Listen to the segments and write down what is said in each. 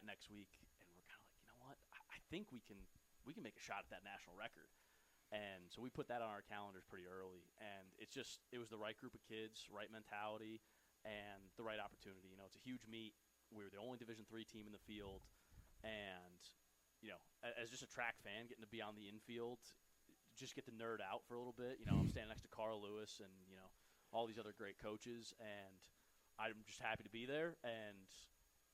that next week, and we're kind of like, you know what? I think we can make a shot at that national record. And so we put that on our calendars pretty early, and it was the right group of kids, right mentality, and the right opportunity. You know, it's a huge meet. We were the only Division III team in the field, and you know, as just a track fan, getting to be on the infield, just get to nerd out for a little bit. You know, I'm standing next to Carl Lewis and you know all these other great coaches, and I'm just happy to be there, and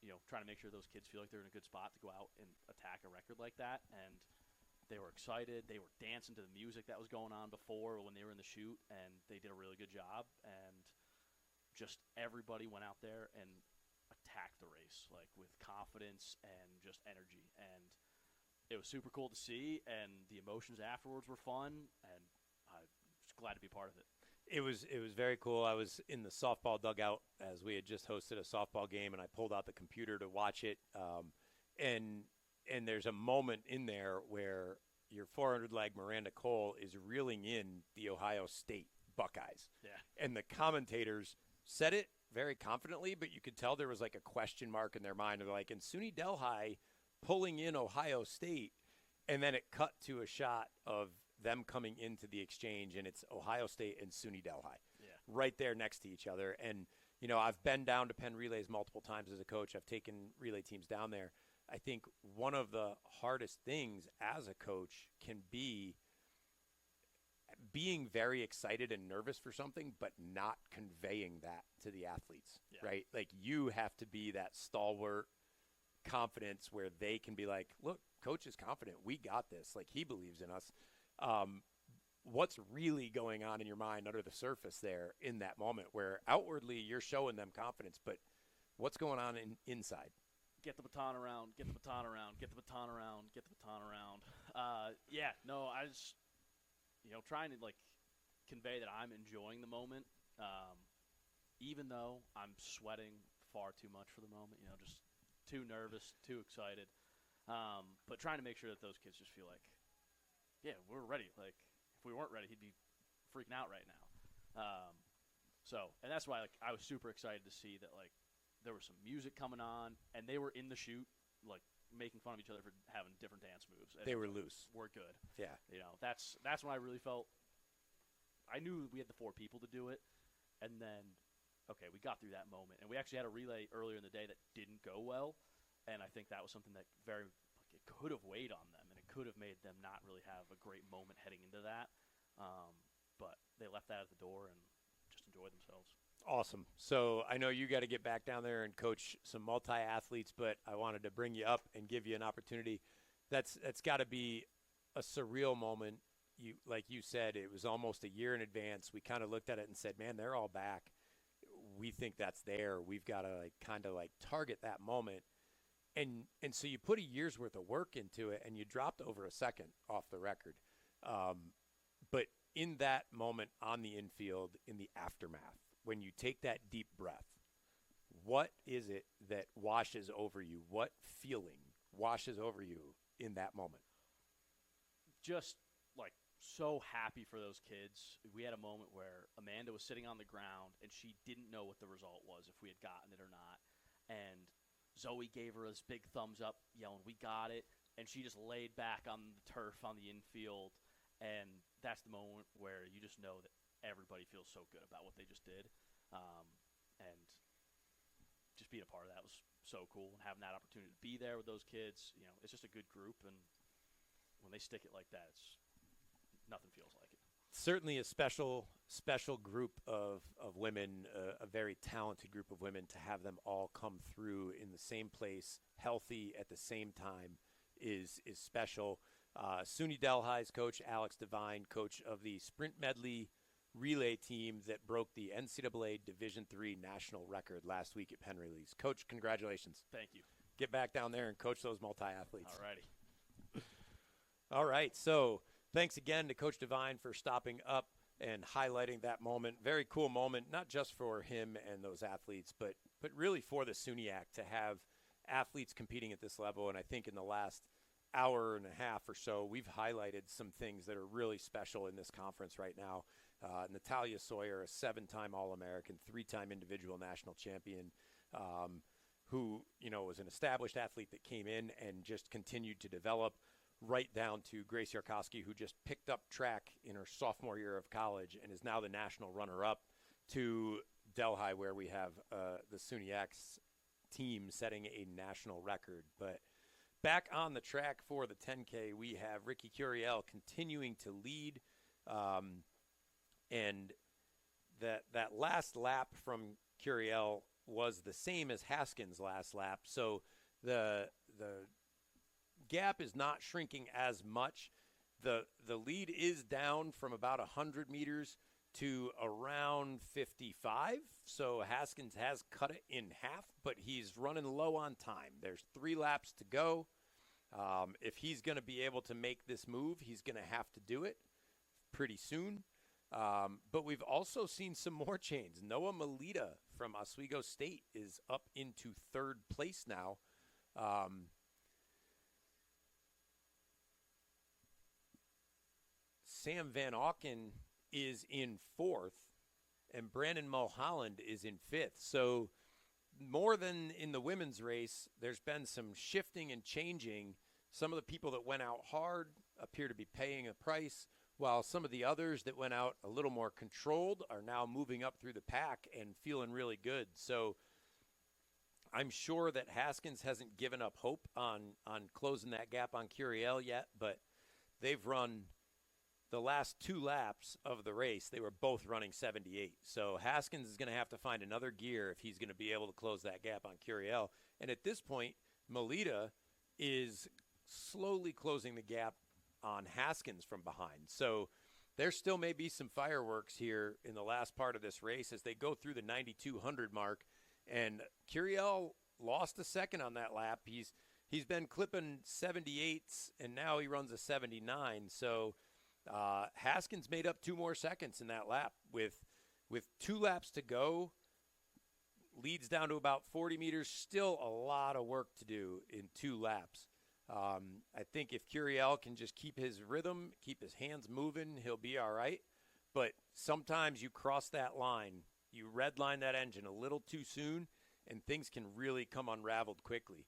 you know, trying to make sure those kids feel like they're in a good spot to go out and attack a record like that, and they were excited. They were dancing to the music that was going on before when they were in the chute, and they did a really good job. And just everybody went out there and attacked the race, like with confidence and just energy. And it was super cool to see, and the emotions afterwards were fun, and I was glad to be part of it. It was very cool. I was in the softball dugout as we had just hosted a softball game, and I pulled out the computer to watch it. And there's a moment in there where your 400 leg Miranda Cole is reeling in the Ohio State Buckeyes. Yeah. And the commentators said it very confidently, but you could tell there was like a question mark in their mind. They're like, and SUNY Delhi pulling in Ohio State. And then it cut to a shot of them coming into the exchange, and it's Ohio State and SUNY Delhi right there next to each other. And, you know, I've been down to Penn Relays multiple times as a coach. I've taken relay teams down there. I think one of the hardest things as a coach can be being very excited and nervous for something, but not conveying that to the athletes, right? Like you have to be that stalwart confidence where they can be like, look, coach is confident. We got this. Like he believes in us. What's really going on in your mind under the surface there in that moment where outwardly you're showing them confidence, but what's going on inside? Get the baton around, get the baton around, get the baton around, get the baton around. I just, you know, trying to, like, convey that I'm enjoying the moment, even though I'm sweating far too much for the moment, you know, just too nervous, too excited. But trying to make sure that those kids just feel like, yeah, we're ready. Like, if we weren't ready, he'd be freaking out right now. And that's why, like, I was super excited to see that, like, there was some music coming on, and they were in the chute, like, making fun of each other for having different dance moves. And they were loose. We're good. Yeah. You know, that's when I really felt – I knew we had the 4 people to do it, and then, okay, we got through that moment. And we actually had a relay earlier in the day that didn't go well, and I think that was something that very – like, it could have weighed on them, and it could have made them not really have a great moment heading into that. But they left that at the door and just enjoyed themselves. Awesome. So I know you got to get back down there and coach some multi-athletes, but I wanted to bring you up and give you an opportunity. That's got to be a surreal moment. Like you said, it was almost a year in advance. We kind of looked at it and said, man, they're all back. We think that's there. We've got to kind of target that moment. And so you put a year's worth of work into it, and you dropped over a second off the record. But in that moment on the infield, in the aftermath, when you take that deep breath, what is it that washes over you? What feeling washes over you in that moment? Just, like, so happy for those kids. We had a moment where Amanda was sitting on the ground, and she didn't know what the result was, if we had gotten it or not. And Zoe gave her this big thumbs up, yelling, "We got it." And she just laid back on the turf on the infield. And that's the moment where you just know that everybody feels so good about what they just did. And just being a part of that was so cool. And having that opportunity to be there with those kids, you know, it's just a good group. And when they stick it like that, nothing feels like it. Certainly a special group of women, a very talented group of women. To have them all come through in the same place, healthy at the same time, is special. SUNY Delhi's coach, Alex Devine, coach of the sprint medley relay team that broke the NCAA Division III national record last week at Penn Relays. Coach, congratulations. Thank you. Get back down there and coach those multi-athletes. All righty. All right, so thanks again to Coach Devine for stopping up and highlighting that moment. Very cool moment, not just for him and those athletes, but really for the SUNYAC to have athletes competing at this level. And I think in the last hour and a half or so, we've highlighted some things that are really special in this conference right now. Natalia Sawyer, a 7-time All-American, 3-time individual national champion. who, was an established athlete that came in and just continued to develop, right down to Grace Yarkowski, who just picked up track in her sophomore year of college and is now the national runner-up, to Delhi, where we have the SUNYAC's team setting a national record. But back on the track for the 10K, we have Ricky Curiel continuing to lead, and that last lap from Curiel was the same as Haskins' last lap, so the gap is not shrinking as much. The lead is down from about 100 meters to around 55, so Haskins has cut it in half, but he's running low on time. There's 3 laps to go. If he's going to be able to make this move, he's going to have to do it pretty soon. But we've also seen some more change. Noah Melita from Oswego State is up into 3rd place now. Sam Van Auken is in 4th, and Brandon Mulholland is in 5th. So more than in the women's race, there's been some shifting and changing. Some of the people that went out hard appear to be paying a price, while some of the others that went out a little more controlled are now moving up through the pack and feeling really good. So I'm sure that Haskins hasn't given up hope on closing that gap on Curiel yet, but they've run the last 2 laps of the race. They were both running 78. So Haskins is going to have to find another gear if he's going to be able to close that gap on Curiel. And at this point, Melita is slowly closing the gap on Haskins from behind. So there still may be some fireworks here in the last part of this race as they go through the 9,200 mark. And Curiel lost a second on that lap. He's been clipping 78s, and now he runs a 79. So Haskins made up 2 more seconds in that lap. With 2 laps to go, leads down to about 40 meters. Still a lot of work to do in 2 laps. I think if Curiel can just keep his rhythm, keep his hands moving, he'll be all right. But sometimes you cross that line, you redline that engine a little too soon, and things can really come unraveled quickly.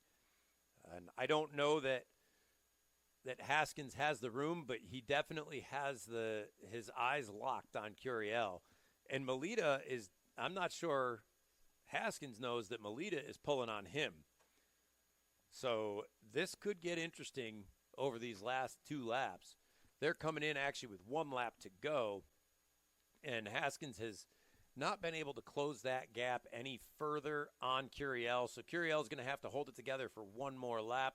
And I don't know that Haskins has the room, but he definitely has his eyes locked on Curiel. And Melita is, I'm not sure Haskins knows that Melita is pulling on him. So this could get interesting over these last 2 laps. They're coming in actually with 1 lap to go, and Haskins has not been able to close that gap any further on Curiel. So Curiel is going to have to hold it together for 1 more lap.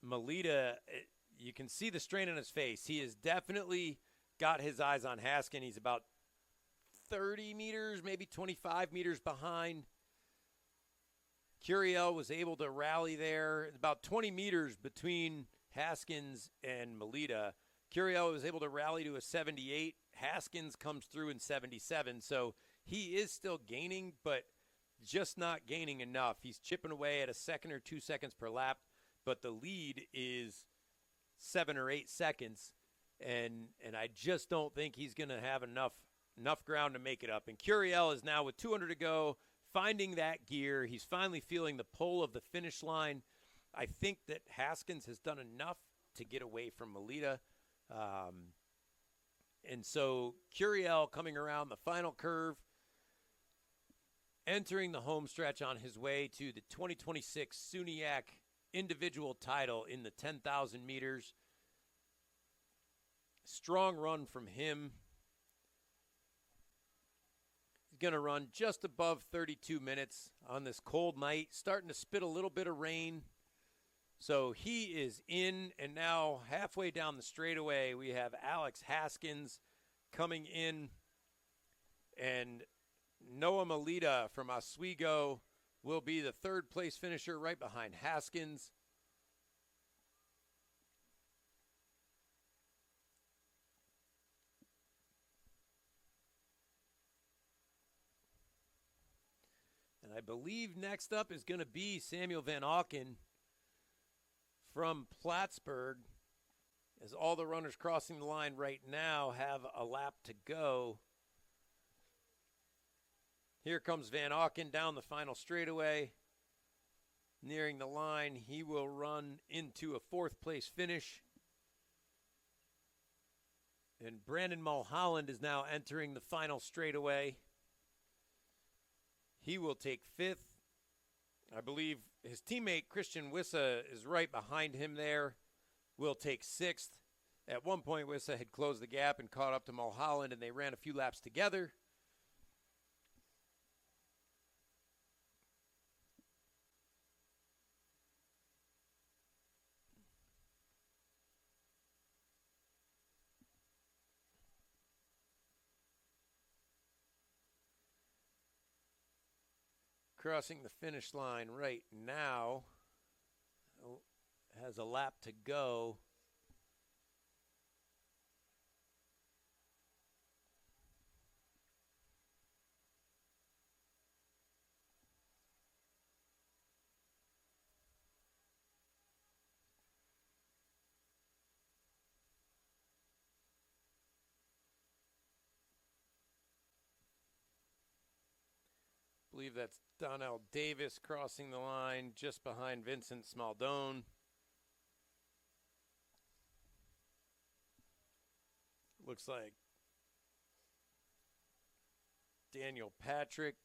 Melita, you can see the strain on his face. He has definitely got his eyes on Haskins. He's about 30 meters, maybe 25 meters behind. Curiel was able to rally there. About 20 meters between Haskins and Melita. Curiel was able to rally to a 78. Haskins comes through in 77. So he is still gaining, but just not gaining enough. He's chipping away at a second or 2 seconds per lap, but the lead is 7 or 8 seconds. And I just don't think he's going to have enough ground to make it up. And Curiel is now with 200 to go, finding that gear. He's finally feeling the pull of the finish line. I think that Haskins has done enough to get away from Melita. And so Curiel coming around the final curve, entering the home stretch on his way to the 2026 SUNYAC individual title in the 10,000 meters. Strong run from him. Going to run just above 32 minutes on this cold night, starting to spit a little bit of rain. So he is in, and now halfway down the straightaway, we have Alex Haskins coming in, and Noah Melita from Oswego will be the 3rd place finisher right behind Haskins. And I believe next up is going to be Samuel Van Auken from Plattsburgh, as all the runners crossing the line right now have a lap to go. Here comes Van Auken down the final straightaway. Nearing the line, he will run into a fourth-place finish. And Brandon Mulholland is now entering the final straightaway. He will take fifth. I believe his teammate Christian Wissa is right behind him there. Will take sixth. At one point, Wissa had closed the gap and caught up to Mulholland, and they ran a few laps together. Crossing the finish line right now. Has a lap to go. I believe that's Donnell Davis crossing the line just behind Vincent Smaldone. Looks like Daniel Patrick